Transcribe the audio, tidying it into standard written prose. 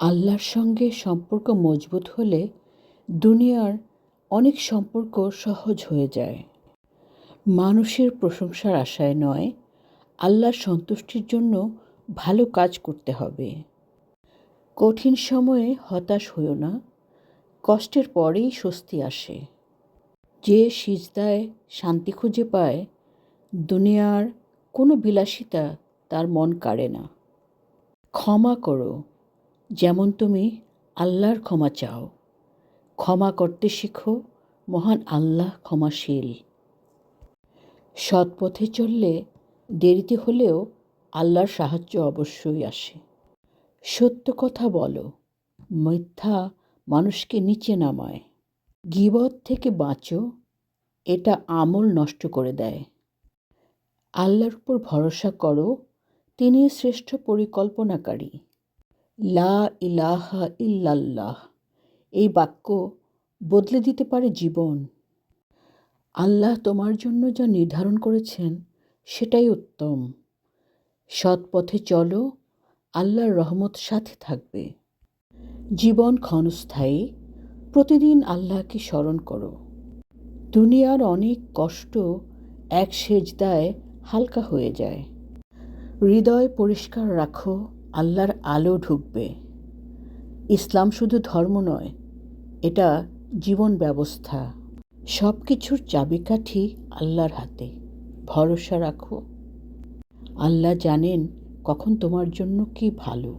আল্লাহর সঙ্গে সম্পর্ক মজবুত হলে দুনিয়ার অনেক সম্পর্ক সহজ হয়ে যায়। মানুষের প্রশংসার আশায় নয়, আল্লাহর সন্তুষ্টির জন্য ভালো কাজ করতে হবে। কঠিন সময়ে হতাশ হইও না, কষ্টের পরেই স্বস্তি আসে। যে সিজদায় শান্তি খুঁজে পায়, দুনিয়ার কোনো বিলাসিতা তার মন কাড়ে না। ক্ষমা করো, যেমন তুমি আল্লাহর ক্ষমা চাও। ক্ষমা করতে শিখো, মহান আল্লাহ ক্ষমাশীল। সৎ পথে চললে দেরিতে হলেও আল্লাহর সাহায্য অবশ্যই আসে। সত্য কথা বলো, মিথ্যা মানুষকে নিচে নামায়। গীবত থেকে বাঁচো, এটা আমল নষ্ট করে দেয়। আল্লাহর উপর ভরসা করো, তিনি শ্রেষ্ঠ পরিকল্পনাকারী। লা ইলাহা ইল্লাল্লাহ, এই বাক্য বদলে দিতে পারে জীবন। আল্লাহ তোমার জন্য যা নির্ধারণ করেছেন সেটাই উত্তম। সৎ পথে চলো, আল্লাহর রহমত সাথে থাকবে। জীবন ক্ষণস্থায়ী, প্রতিদিন আল্লাহকে স্মরণ করো। দুনিয়ার অনেক কষ্ট এক সেজদায় হালকা হয়ে যায়। হৃদয় পরিষ্কার রাখো, আল্লাহর আলো ঢুকবে। ইসলাম শুধু ধর্ম নয়, এটা জীবন ব্যবস্থা। সব কিছুর চাবিকাঠি আল্লাহর হাতে। ভরসা রাখো, আল্লাহ জানেন কখন তোমার জন্য কি ভালো।